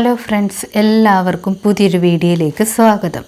Hello friends, എല്ലാവർക്കും പുതിയൊരു വീഡിയോയിലേക്ക് സ്വാഗതം.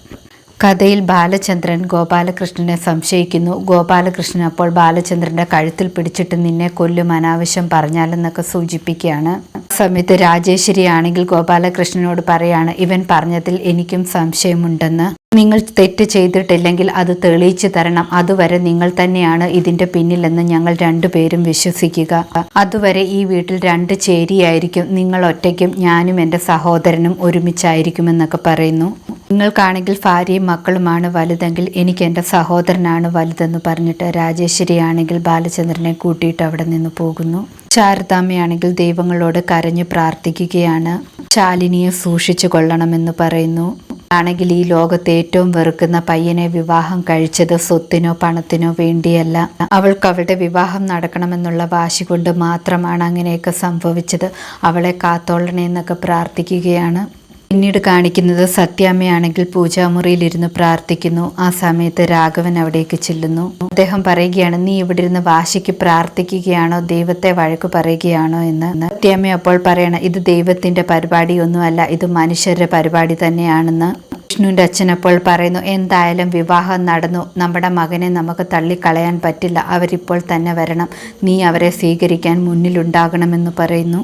കഥയിൽ ബാലചന്ദ്രൻ ഗോപാലകൃഷ്ണനെ സംശയിക്കുന്നു. ഗോപാലകൃഷ്ണൻ അപ്പോൾ ബാലചന്ദ്രൻ്റെ കഴുത്തിൽ പിടിച്ചിട്ട് നിന്നെ കൊല്ലും അനാവശ്യം പറഞ്ഞാലെന്നൊക്കെ സൂചിപ്പിക്കുകയാണ്. സമയത്ത് രാജേശ്വരി ആണെങ്കിൽ ഗോപാലകൃഷ്ണനോട് പറയാണ്, ഇവൻ പറഞ്ഞതിൽ എനിക്കും സംശയമുണ്ടെന്ന്. നിങ്ങൾ തെറ്റ് ചെയ്തിട്ടില്ലെങ്കിൽ അത് തെളിയിച്ചു തരണം. അതുവരെ നിങ്ങൾ തന്നെയാണ് ഇതിന്റെ പിന്നിലെന്ന് ഞങ്ങൾ രണ്ടുപേരും വിശ്വസിക്കുക. അതുവരെ ഈ വീട്ടിൽ രണ്ട് ചേരിയായിരിക്കും. നിങ്ങൾ ഒറ്റയ്ക്കും ഞാനും എൻ്റെ സഹോദരനും ഒരുമിച്ചായിരിക്കുമെന്നൊക്കെ പറയുന്നു. നിങ്ങൾക്കാണെങ്കിൽ ഭാര്യയും മക്കളുമാണ് വലുതെങ്കിൽ എനിക്ക് എൻ്റെ സഹോദരനാണ് വലുതെന്ന് പറഞ്ഞിട്ട് രാജേശ്വരി ആണെങ്കിൽ ബാലചന്ദ്രനെ കൂട്ടിയിട്ട് അവിടെ നിന്ന് പോകുന്നു. ശാരദാമ്മയാണെങ്കിൽ ദൈവങ്ങളോട് കരഞ്ഞു പ്രാർത്ഥിക്കുകയാണ്. ശാലിനിയെ സൂക്ഷിച്ചു കൊള്ളണമെന്ന് പറയുന്നു. ആണെങ്കിൽ ഈ ലോകത്ത് ഏറ്റവും വെറുക്കുന്ന പയ്യനെ വിവാഹം കഴിച്ചത് സ്വത്തിനോ പണത്തിനോ വേണ്ടിയല്ല. അവൾക്ക് അവളുടെ വിവാഹം നടക്കണമെന്നുള്ള വാശി കൊണ്ട് മാത്രമാണ് അങ്ങനെയൊക്കെ സംഭവിച്ചത്. അവളെ കാത്തോളണേ എന്നൊക്കെ പ്രാർത്ഥിക്കുകയാണ്. പിന്നീട് കാണിക്കുന്നത് സത്യാമ്മയാണെങ്കിൽ പൂജാമുറിയിലിരുന്ന് പ്രാർത്ഥിക്കുന്നു. ആ സമയത്ത് രാഘവൻ അവിടേക്ക് ചെല്ലുന്നു. അദ്ദേഹം പറയുകയാണ്, നീ ഇവിടെ ഇരുന്ന് വാശിക്ക് പ്രാർത്ഥിക്കുകയാണോ, ദൈവത്തെ വഴക്ക് പറയുകയാണോ എന്ന്. സത്യാമ്മ അപ്പോൾ പറയണം, ഇത് ദൈവത്തിന്റെ പരിപാടിയൊന്നുമല്ല, ഇത് മനുഷ്യരുടെ പരിപാടി തന്നെയാണെന്ന്. വിഷ്ണുവിൻ്റെ അച്ഛൻ അപ്പോൾ പറയുന്നു, എന്തായാലും വിവാഹം നടന്നു, നമ്മുടെ മകനെ നമുക്ക് തള്ളിക്കളയാൻ പറ്റില്ല, അവരിപ്പോൾ തന്നെ വരണം, നീ അവരെ സ്വീകരിക്കാൻ മുന്നിലുണ്ടാകണമെന്ന് പറയുന്നു.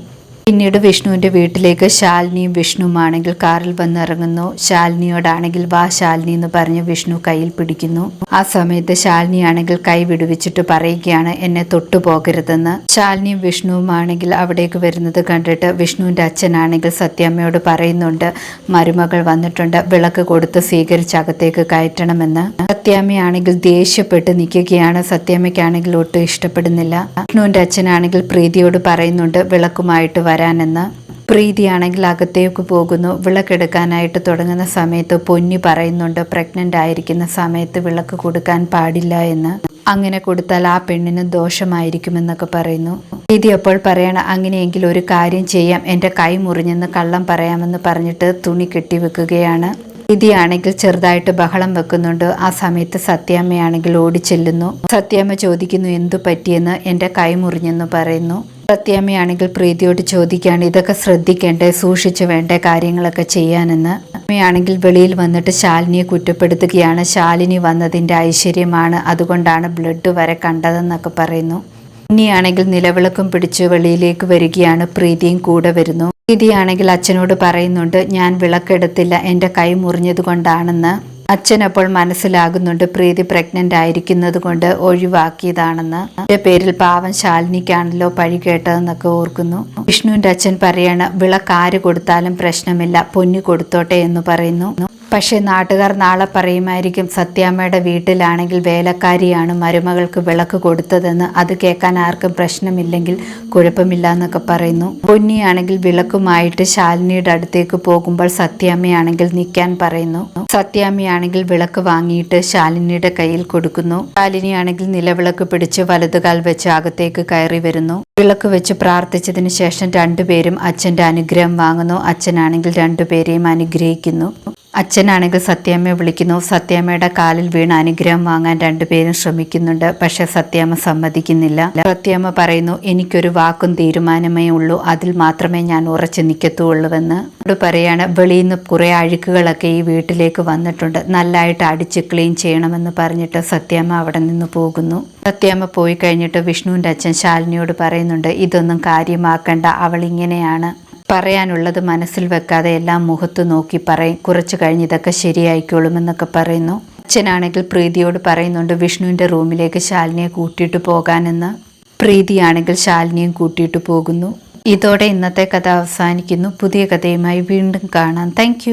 പിന്നീട് വിഷ്ണുവിൻ്റെ വീട്ടിലേക്ക് ശാലിനിയും വിഷ്ണുവുമാണെങ്കിൽ കാറിൽ വന്നിറങ്ങുന്നു. ശാലിനിയോടാണെങ്കിൽ വാ ശാലിനി എന്ന് പറഞ്ഞ് വിഷ്ണു കയ്യിൽ പിടിക്കുന്നു. ആ സമയത്ത് ശാലിനിയാണെങ്കിൽ കൈ വിടുവിച്ചിട്ട് പറയുകയാണ്, എന്നെ തൊട്ടുപോകരുതെന്ന്. ശാലിനിയും വിഷ്ണുവുമാണെങ്കിൽ അവിടേക്ക് വരുന്നത് കണ്ടിട്ട് വിഷ്ണുവിൻ്റെ അച്ഛനാണെങ്കിൽ സത്യാമ്മയോട് പറയുന്നുണ്ട്, മരുമകൾ വന്നിട്ടുണ്ട്, വിളക്ക് കൊടുത്ത് സ്വീകരിച്ച് അകത്തേക്ക് കയറ്റണമെന്ന്. സത്യാമ്മയാണെങ്കിൽ ദേഷ്യപ്പെട്ട് നിൽക്കുകയാണ്. സത്യാമ്മയ്ക്കാണെങ്കിൽ ഒട്ടും ഇഷ്ടപ്പെടുന്നില്ല. വിഷ്ണുവിൻ്റെ അച്ഛനാണെങ്കിൽ പ്രീതിയോട് പറയുന്നുണ്ട് വിളക്കുമായിട്ട് വരാനെന്ന്. പ്രീതിയാണെങ്കിൽ അകത്തേക്ക് പോകുന്നു. വിളക്കെടുക്കാനായിട്ട് തുടങ്ങുന്ന സമയത്ത് പൊന്നി പറയുന്നുണ്ട്, പ്രഗ്നൻ്റ് ആയിരിക്കുന്ന സമയത്ത് വിളക്ക് കൊടുക്കാൻ പാടില്ല എന്ന്. അങ്ങനെ കൊടുത്താൽ ആ പെണ്ണിന് ദോഷമായിരിക്കുമെന്നൊക്കെ പറയുന്നു. പ്രീതി അപ്പോൾ പറയണം, അങ്ങനെയെങ്കിൽ ഒരു കാര്യം ചെയ്യാം, എൻ്റെ കൈ മുറിഞ്ഞെന്ന് കള്ളം പറയാമെന്ന് പറഞ്ഞിട്ട് തുണി കെട്ടിവെക്കുകയാണ്. പ്രീതിയാണെങ്കിൽ ചെറുതായിട്ട് ബഹളം വെക്കുന്നുണ്ട്. ആ സമയത്ത് സത്യാമ്മയാണെങ്കിൽ ഓടിച്ചെല്ലുന്നു. സത്യാമ്മ ചോദിക്കുന്നു, എന്തു പറ്റിയെന്ന്. എൻ്റെ കൈ മുറിഞ്ഞെന്ന് പറയുന്നു. സത്യാമ്മയാണെങ്കിൽ പ്രീതിയോട് ചോദിക്കുകയാണ്, ഇതൊക്കെ ശ്രദ്ധിക്കേണ്ടേ, സൂക്ഷിച്ചു വേണ്ടേ കാര്യങ്ങളൊക്കെ ചെയ്യാനെന്ന്. അമ്മയാണെങ്കിൽ വെളിയിൽ വന്നിട്ട് ശാലിനിയെ കുറ്റപ്പെടുത്തുകയാണ്. ശാലിനി വന്നതിൻ്റെ ഐശ്വര്യമാണ്, അതുകൊണ്ടാണ് ബ്ലഡ് വരെ കണ്ടതെന്നൊക്കെ പറയുന്നു. ഇനിയാണെങ്കിൽ നിലവിളക്കും പിടിച്ച് വെളിയിലേക്ക് വരികയാണ്. പ്രീതിയും കൂടെ വരുന്നു. പ്രീതിയാണെങ്കിൽ അച്ഛനോട് പറയുന്നുണ്ട്, ഞാൻ വിളക്കെടുത്തില്ല, എൻ്റെ കൈ മുറിഞ്ഞത് കൊണ്ടാണെന്ന്. അച്ഛൻ അപ്പോൾ മനസ്സിലാകുന്നുണ്ട് പ്രീതി പ്രഗ്നൻ്റ് ആയിരിക്കുന്നത് കൊണ്ട് ഒഴിവാക്കിയതാണെന്ന്. എൻ്റെ പേരിൽ പാവം ശാലിനിക്കാണല്ലോ പഴി കേട്ടതെന്നൊക്കെ ഓർക്കുന്നു. വിഷ്ണുവിൻ്റെ അച്ഛൻ പറയാണ്, വിളക്കാര് കൊടുത്താലും പ്രശ്നമില്ല, പൊന്നു കൊടുത്തോട്ടെ എന്ന് പറയുന്നു. പക്ഷേ നാട്ടുകാർ നാളെ പറയുമായിരിക്കും, സത്യാമ്മയുടെ വീട്ടിലാണെങ്കിൽ വേലക്കാരിയാണ് മരുമകൾക്ക് വിളക്ക് കൊടുത്തതെന്ന്. അത് കേൾക്കാൻ ആർക്കും പ്രശ്നമില്ലെങ്കിൽ കുഴപ്പമില്ല എന്നൊക്കെ പറയുന്നു. പൊന്നിയാണെങ്കിൽ വിളക്കുമായിട്ട് ശാലിനിയുടെ അടുത്തേക്ക് പോകുമ്പോൾ സത്യാമ്മയാണെങ്കിൽ നിൽക്കാൻ പറയുന്നു. സത്യാമ്മയാണെങ്കിൽ വിളക്ക് വാങ്ങിയിട്ട് ശാലിനിയുടെ കയ്യിൽ കൊടുക്കുന്നു. ശാലിനിയാണെങ്കിൽ നിലവിളക്ക് പിടിച്ച് വലതുകാൽ വെച്ച് അകത്തേക്ക് കയറി വരുന്നു. വിളക്ക് വെച്ച് പ്രാർത്ഥിച്ചതിന് ശേഷം രണ്ടുപേരും അച്ഛൻ്റെ അനുഗ്രഹം വാങ്ങുന്നു. അച്ഛനാണെങ്കിൽ രണ്ടുപേരെയും അനുഗ്രഹിക്കുന്നു. അച്ഛനാണെങ്കിൽ സത്യാമ്മയെ വിളിക്കുന്നു. സത്യാമ്മയുടെ കാലിൽ വീണ് അനുഗ്രഹം വാങ്ങാൻ രണ്ടുപേരും ശ്രമിക്കുന്നുണ്ട്. പക്ഷെ സത്യാമ്മ സമ്മതിക്കുന്നില്ല. സത്യാമ്മ പറയുന്നു, എനിക്കൊരു വാക്കും തീരുമാനമേ ഉള്ളൂ, അതിൽ മാത്രമേ ഞാൻ ഉറച്ചു നിൽക്കത്തുള്ളൂവെന്ന്. അവിടെ പറയാണ്, വെളിയിൽ നിന്ന് കുറേ അഴുക്കുകളൊക്കെ ഈ വീട്ടിലേക്ക് വന്നിട്ടുണ്ട്, നല്ലതായിട്ട് അടിച്ച് ക്ലീൻ ചെയ്യണമെന്ന് പറഞ്ഞിട്ട് സത്യാമ്മ അവിടെ നിന്ന് പോകുന്നു. സത്യാമ്മ പോയി കഴിഞ്ഞിട്ട് വിഷ്ണുവിൻ്റെ അച്ഛൻ ശാലിനിയോട് പറയുന്നുണ്ട്, ഇതൊന്നും കാര്യമാക്കണ്ട, അവൾ ഇങ്ങനെയാണ്, പറയാനുള്ളത് മനസ്സിൽ വെക്കാതെ എല്ലാം മുഖത്ത് നോക്കി പറയും, കുറച്ച് കഴിഞ്ഞ് ഇതൊക്കെ ശരിയായിക്കോളുമെന്നൊക്കെ പറയുന്നു. അച്ഛനാണെങ്കിൽ പ്രീതിയോട് പറയുന്നുണ്ട് വിഷ്ണുവിൻ്റെ റൂമിലേക്ക് ശാലിനിയെ കൂട്ടിയിട്ട് പോകാനെന്ന്. പ്രീതിയാണെങ്കിൽ ശാലിനിയും കൂട്ടിയിട്ട് പോകുന്നു. ഇതോടെ ഇന്നത്തെ കഥ അവസാനിക്കുന്നു. പുതിയ കഥയുമായി വീണ്ടും കാണാം. താങ്ക്